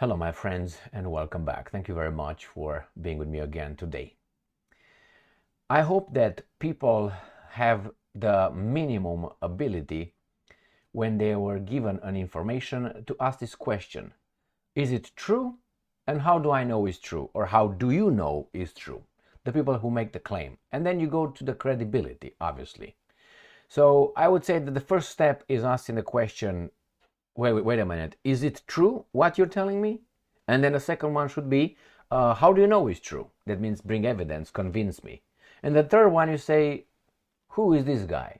Hello, my friends, and welcome back. Thank you very much for being with me again today. I hope that people have the minimum ability when they were given an information to ask this question. Is it true? And how do I know it's true? Or how do you know it's true? The people who make the claim. And then you go to the credibility, obviously. So I would say that the first step is asking the question, wait a minute, is it true what you're telling me? And then the second one should be, how do you know it's true? That means bring evidence, convince me. And the third one, you say, who is this guy?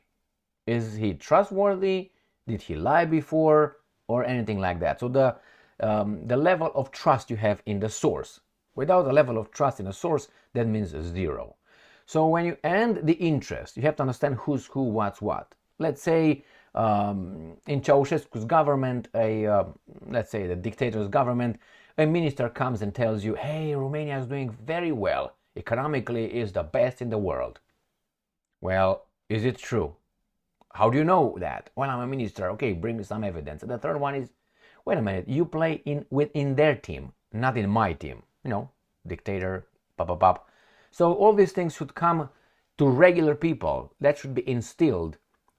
Is he trustworthy? Did he lie before? Or anything like that. So the level of trust you have in the source. Without a level of trust in a source, that means zero. So when you end the interest, you have to understand who's who, what's what. Let's say in Ceausescu's government, let's say the dictator's government, a minister comes and tells you, hey, Romania is doing very well. Economically is the best in the world. Well, is it true? How do you know that? Well, I'm a minister. Okay, bring me some evidence. And the third one is, wait a minute, you play within their team, not in my team. Dictator, pop. So all these things should come to regular people. That should be instilled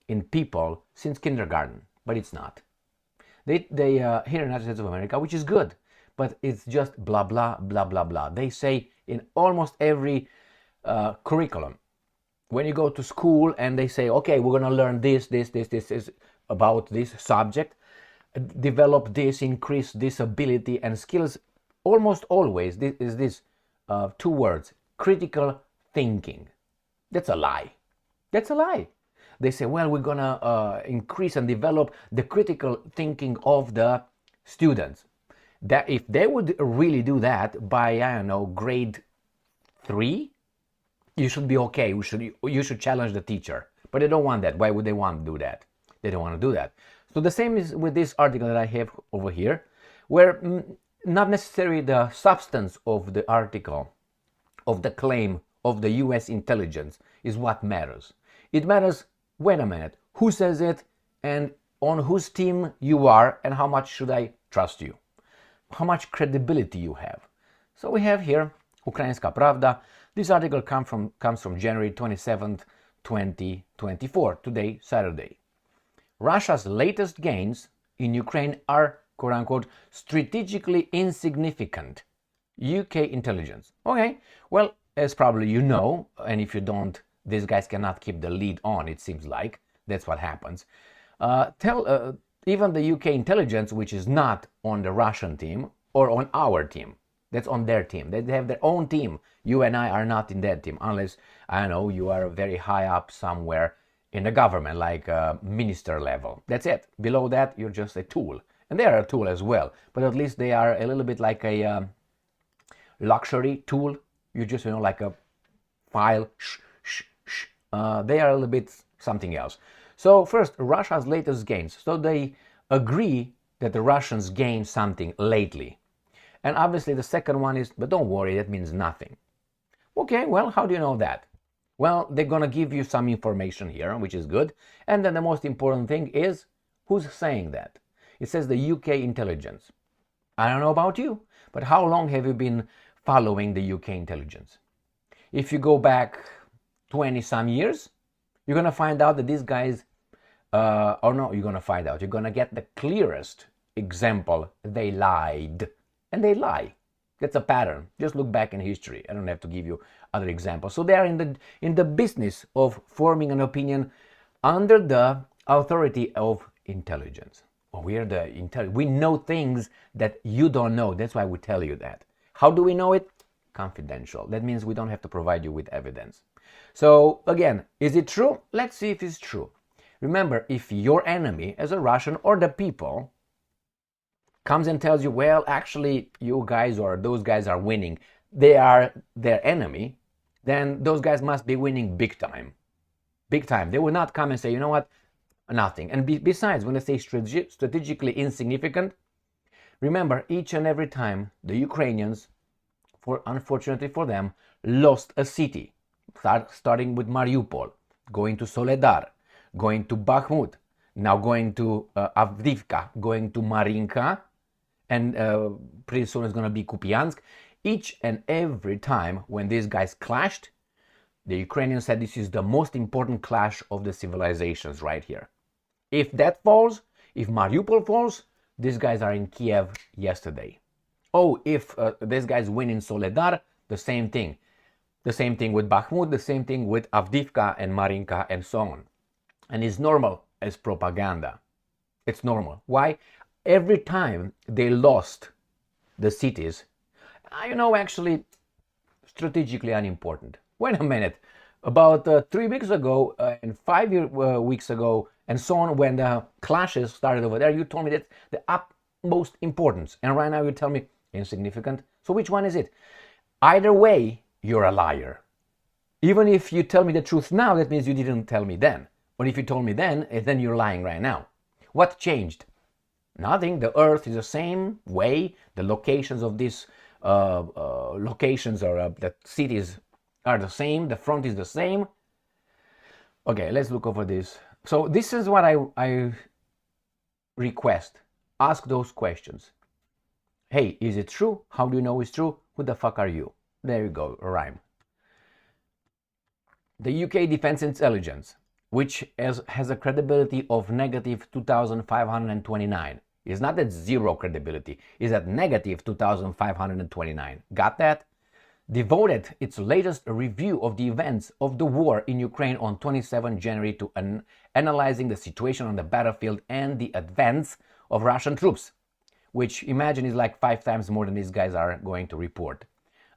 in people since kindergarten, but it's not. They here in the United States of America, which is good, but it's just blah blah blah blah blah. They say in almost every curriculum, when you go to school and they say, okay, we're gonna learn this is about this subject, develop this, increase this ability and skills. Almost always this is this two words: critical thinking. That's a lie. That's a lie. They say, well, we're gonna increase and develop the critical thinking of the students. That if they would really do that by, I don't know, grade 3, you should be okay. You should challenge the teacher. But they don't want that. Why would they want to do that? They don't want to do that. So the same is with this article that I have over here, where not necessarily the substance of the article, of the claim of the US intelligence is what matters. It matters, wait a minute, who says it and on whose team you are and how much should I trust you? How much credibility you have. So we have here Ukrainska Pravda. This article comes from January 27th, 2024, today, Saturday. Russia's latest gains in Ukraine are, quote unquote, strategically insignificant. UK intelligence. Okay, well, as probably you know, and if you don't, these guys cannot keep the lead on, it seems like. That's what happens. Even the UK intelligence, which is not on the Russian team or on our team, that's on their team. They have their own team. You and I are not in that team, unless, I don't know, you are very high up somewhere in the government, like minister level. That's it. Below that, you're just a tool. And they are a tool as well, but at least they are a little bit like a luxury tool. You just, like a file. They are a little bit something else. So first, Russia's latest gains. So they agree that the Russians gained something lately. And obviously the second one is, but don't worry, that means nothing. Okay, well, how do you know that? Well, they're gonna give you some information here, which is good. And then the most important thing is, who's saying that? It says the UK intelligence. I don't know about you, but how long have you been following the UK intelligence? If you go back 20 some years, you're gonna find out that these guys, or no, you're gonna find out, you're gonna get the clearest example, they lied. And they lie. That's a pattern. Just look back in history. I don't have to give you other examples. So they are in the business of forming an opinion under the authority of intelligence. Well, we know things that you don't know. That's why we tell you that. How do we know it? Confidential. That means we don't have to provide you with evidence. So again, is it true? Let's see if it's true. Remember, if your enemy, as a Russian or the people, comes and tells you, well, actually, you guys or those guys are winning, they are their enemy, then those guys must be winning big time. Big time. They will not come and say, you know what, nothing. And besides, when they say strategically insignificant, remember, each and every time the Ukrainians, unfortunately for them, lost a city, starting with Mariupol, going to Soledar, going to Bakhmut, now going to Avdiivka, going to Marinka, and pretty soon it's going to be Kupiansk. Each and every time when these guys clashed, the Ukrainians said this is the most important clash of the civilizations right here. If that falls, if Mariupol falls, these guys are in Kiev yesterday. Oh, if these guys win in Soledar, the same thing. The same thing with Bakhmut, the same thing with Avdiivka and Marinka and so on. And it's normal as propaganda. It's normal. Why? Every time they lost the cities, actually strategically unimportant. Wait a minute. About 3 weeks ago and 5 weeks ago and so on, when the clashes started over there, you told me that the utmost importance. And right now you tell me insignificant. So which one is it? Either way, you're a liar. Even if you tell me the truth now, that means you didn't tell me then. But if you told me then you're lying right now. What changed? Nothing. The earth is the same way. The locations of these locations or the cities are the same. The front is the same. Okay, let's look over this. So this is what I request. Ask those questions. Hey, is it true? How do you know it's true? Who the fuck are you? There you go, a rhyme. The UK Defence Intelligence, which has a credibility of negative 2,529. It's not at zero credibility, it's at negative 2,529. Got that? Devoted its latest review of the events of the war in Ukraine on 27 January to analyzing the situation on the battlefield and the advance of Russian troops, which imagine is like 5 times more than these guys are going to report.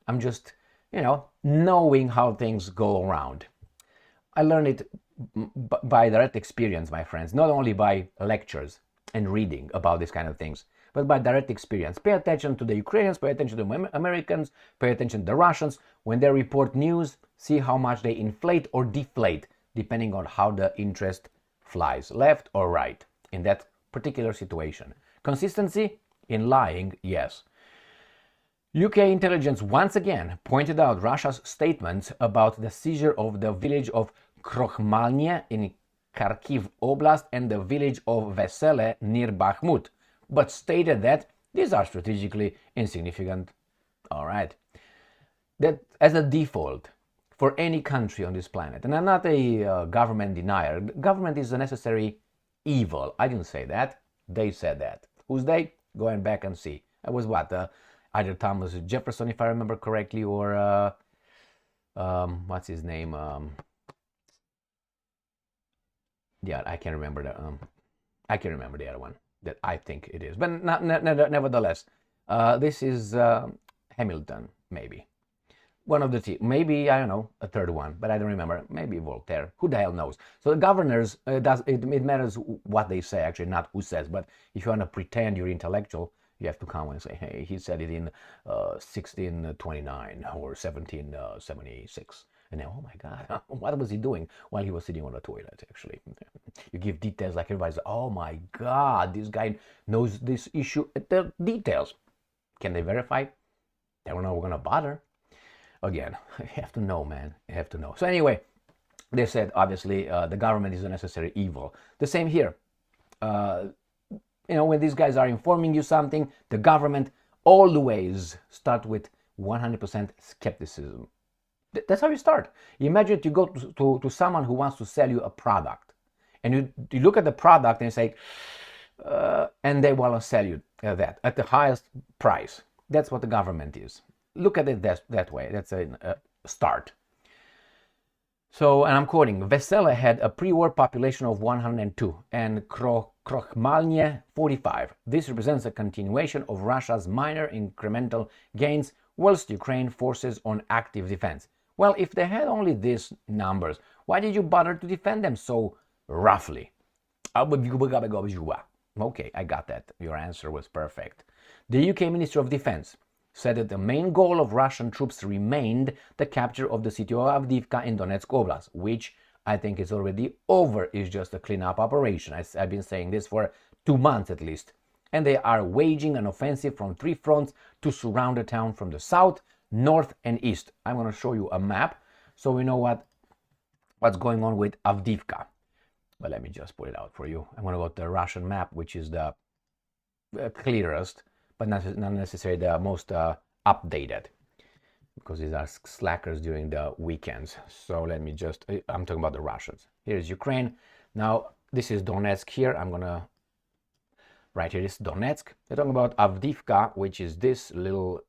I'm just, knowing how things go around. I learned it by direct experience, my friends, not only by lectures and reading about these kind of things, but by direct experience. Pay attention to the Ukrainians, pay attention to the Americans, pay attention to the Russians. When they report news, see how much they inflate or deflate, depending on how the interest flies, left or right, in that particular situation. Consistency in lying, yes. UK intelligence once again pointed out Russia's statements about the seizure of the village of Krokhmalny in Kharkiv Oblast and the village of Vesele near Bakhmut, but stated that these are strategically insignificant. All right. That as a default for any country on this planet. And I'm not a government denier. Government is a necessary evil. I didn't say that. They said that. Who's they? Go and back and see. It was what? Either Thomas Jefferson, if I remember correctly, or what's his name? Yeah, I can't remember the. I can't remember the other one that I think it is, but nevertheless, this is Hamilton, maybe one of the two. Maybe I don't know a third one, but I don't remember. Maybe Voltaire. Who the hell knows? So the governors it matters what they say, actually, not who says. But if you want to pretend you're intellectual, you have to come and say, hey, he said it in 1629 or 1776. And then, oh my God, what was he doing while he was sitting on the toilet, actually? You give details like everybody's, oh my God, this guy knows this issue, the details. Can they verify? They don't know we're going to bother. Again, you have to know, man. You have to know. So anyway, they said, obviously, the government is a necessary evil. The same here. When these guys are informing you something, the government always start with 100% skepticism. That's how you start. Imagine you go to someone who wants to sell you a product, and you look at the product and you say, and they want to sell you that at the highest price. That's what the government is. Look at it that way. That's a start. So, and I'm quoting, Vesele had a pre-war population of 102 and Krokhmalny 45. This represents a continuation of Russia's minor incremental gains, whilst Ukraine forces on active defense. Well, if they had only these numbers, why did you bother to defend them so roughly? Okay, I got that. Your answer was perfect. The UK Ministry of Defense said that the main goal of Russian troops remained the capture of the city of Avdiivka in Donetsk Oblast, which I think is already over. It's just a cleanup operation. I've been saying this for 2 months at least. And they are waging an offensive from 3 fronts to surround the town from the south, north, and east. I'm going to show you a map so we know what's going on with Avdiivka. But let me just put it out for you. I'm going to go to the Russian map, which is the clearest. but not necessarily the most updated, because these are slackers during the weekends. So let me just, I'm talking about the Russians. Here's Ukraine. Now, this is Donetsk here. I'm gonna, right here is Donetsk. They're talking about Avdiivka, which is this little,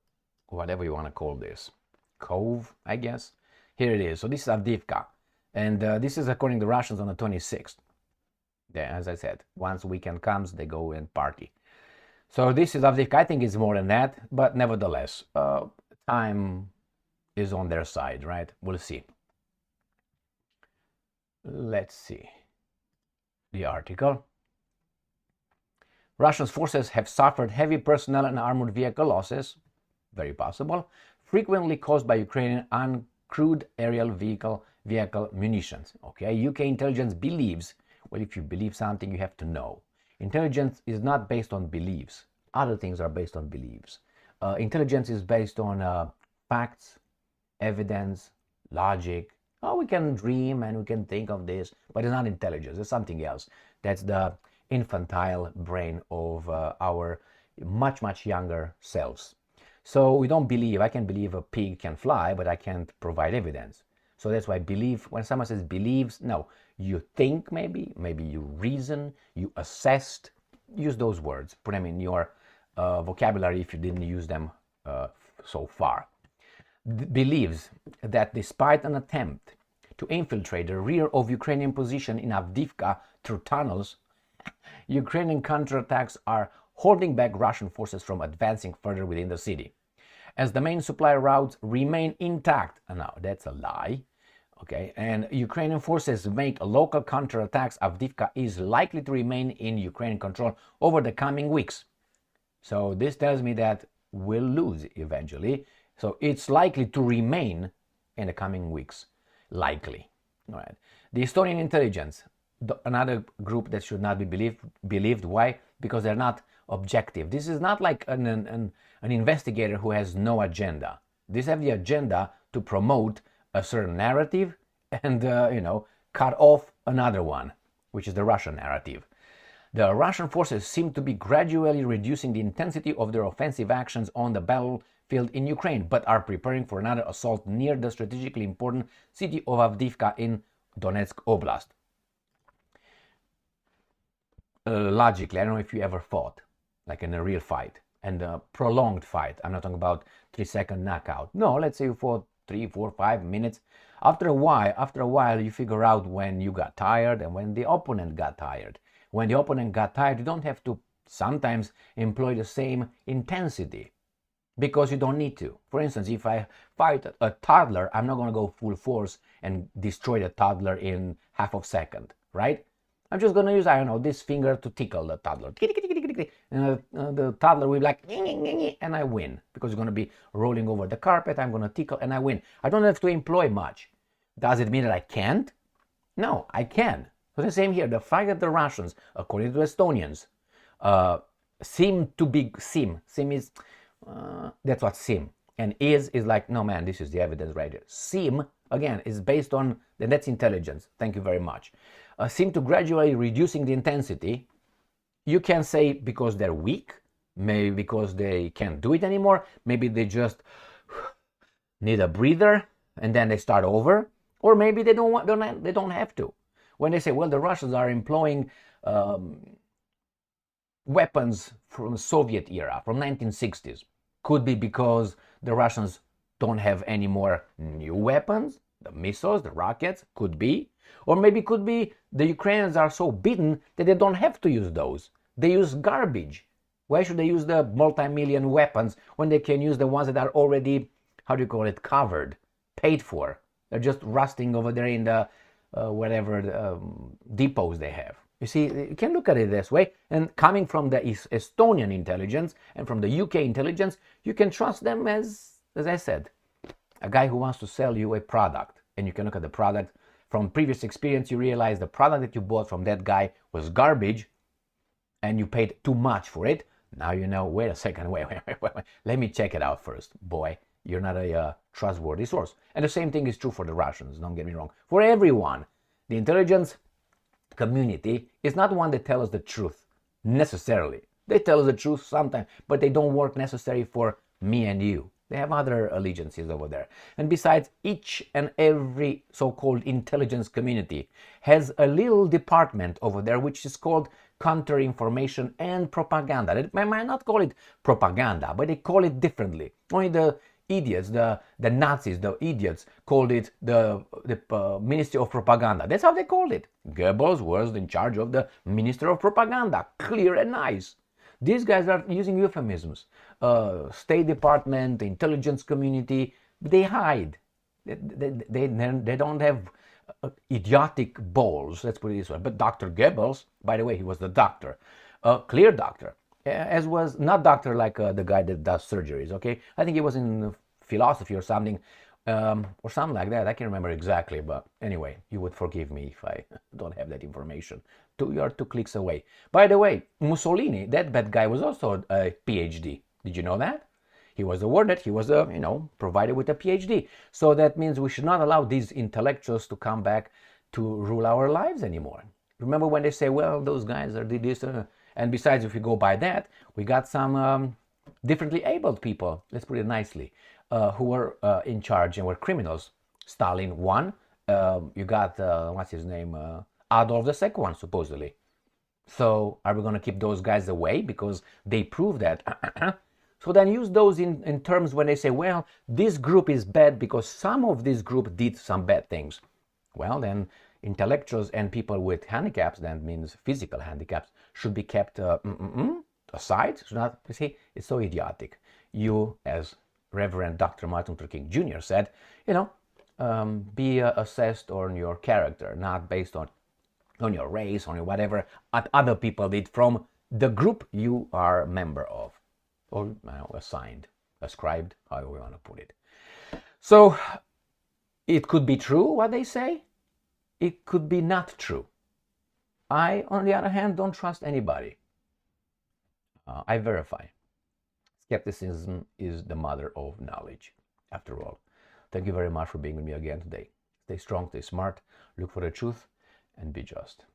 whatever you want to call this, cove, I guess. Here it is. So this is Avdiivka. And this is according to the Russians on the 26th. Yeah, as I said, once weekend comes, they go and party. So this is Avdiivka. I think it's more than that, but nevertheless, time is on their side, right? We'll see. Let's see the article. Russian forces have suffered heavy personnel and armored vehicle losses, very possible, frequently caused by Ukrainian uncrewed aerial vehicle munitions. Okay, UK intelligence believes, well, if you believe something, you have to know. Intelligence is not based on beliefs. Other things are based on beliefs. Intelligence is based on facts, evidence, logic. Oh, we can dream and we can think of this, but it's not intelligence. It's something else. That's the infantile brain of our much younger selves. So we don't believe. I can believe a pig can fly, but I can't provide evidence. So that's why belief, when someone says believes, no, you think, maybe you reason, you assessed. Use those words, put them in your vocabulary if you didn't use them so far. Believes that despite an attempt to infiltrate the rear of Ukrainian position in Avdiivka through tunnels, Ukrainian counterattacks are holding back Russian forces from advancing further within the city. As the main supply routes remain intact, and now that's a lie, okay, and Ukrainian forces make local counterattacks, Avdiivka is likely to remain in Ukrainian control over the coming weeks. So this tells me that we'll lose eventually. So it's likely to remain in the coming weeks, likely. All right. The Estonian intelligence, another group that should not be believed. Why? Because they're not objective. This is not like an investigator who has no agenda. These have the agenda to promote a certain narrative and cut off another one, which is the Russian narrative. The Russian forces seem to be gradually reducing the intensity of their offensive actions on the battlefield in Ukraine, but are preparing for another assault near the strategically important city of Avdiivka in Donetsk Oblast. Logically, I don't know if you ever fought, like in a real fight, and a prolonged fight. I'm not talking about 3-second knockout. No, let's say you fought 3, 4, 5 minutes. After a while, you figure out when you got tired and when the opponent got tired. When the opponent got tired, you don't have to sometimes employ the same intensity because you don't need to. For instance, if I fight a toddler, I'm not going to go full force and destroy the toddler in half of a second, right? I'm just going to use, I don't know, this finger to tickle the toddler. And the toddler will be like, and I win. Because it's going to be rolling over the carpet, I'm going to tickle, and I win. I don't have to employ much. Does it mean that I can't? No, I can. So the same here. The fact that the Russians, according to Estonians, seem to be, seem is, that's what seem. And is like, no man, this is the evidence right here. Seem, again, is based on, and that's intelligence. Thank you very much. Seem to gradually reducing the intensity. You can say because they're weak, maybe because they can't do it anymore, maybe they just need a breather and then they start over, or maybe they don't have to. When they say, well, the Russians are employing weapons from the Soviet era, from 1960s, could be because the Russians don't have any more new weapons, the missiles, the rockets, could be. Or maybe could be the Ukrainians are so beaten that they don't have to use those. They use garbage. Why should they use the multi-million weapons when they can use the ones that are already, how do you call it, covered, paid for? They're just rusting over there in the depots they have. You see, you can look at it this way. And coming from the Estonian intelligence and from the UK intelligence, you can trust them as I said, a guy who wants to sell you a product. And you can look at the product. From previous experience, you realize the product that you bought from that guy was garbage and you paid too much for it. Now you know, wait a second, wait. Let me check it out first. Boy, you're not a trustworthy source. And the same thing is true for the Russians, don't get me wrong. For everyone, the intelligence community is not one that tells us the truth, necessarily. They tell us the truth sometimes, but they don't work necessary for me and you. They have other allegiances over there. And besides, each and every so-called intelligence community has a little department over there which is called counter-information and propaganda. They might not call it propaganda, but they call it differently. Only the idiots, the Nazis, the idiots, called it the Ministry of Propaganda. That's how they called it. Goebbels was in charge of the Minister of Propaganda. Clear and nice. These guys are using euphemisms. State Department, intelligence community, they hide. They don't have idiotic balls, let's put it this way. But Dr. Goebbels, by the way, he was the doctor, a clear doctor, as was not doctor like the guy that does surgeries, okay? I think he was in philosophy or something like that. I can't remember exactly, but anyway, you would forgive me if I don't have that information. You're 2 clicks away. By the way, Mussolini, that bad guy, was also a PhD. Did you know that? He was awarded, he was, provided with a PhD. So that means we should not allow these intellectuals to come back to rule our lives anymore. Remember when they say, well, those guys did this, and besides, if you go by that, we got some differently abled people, let's put it nicely, who were in charge and were criminals. Stalin won. You got, what's his name? Adolf II, supposedly. So are we going to keep those guys away because they prove that? So then use those in terms when they say, well, this group is bad because some of this group did some bad things. Well, then intellectuals and people with handicaps, that means physical handicaps, should be kept aside. Should not, you see, it's so idiotic. You, as Reverend Dr. Martin Luther King Jr. said, be assessed on your character, not based on your race, on your whatever other people did from the group you are a member of, or assigned, ascribed, however we want to put it. So it could be true what they say. It could be not true. I, on the other hand, don't trust anybody. I verify. Skepticism is the mother of knowledge, after all. Thank you very much for being with me again today. Stay strong, stay smart, look for the truth, and be just.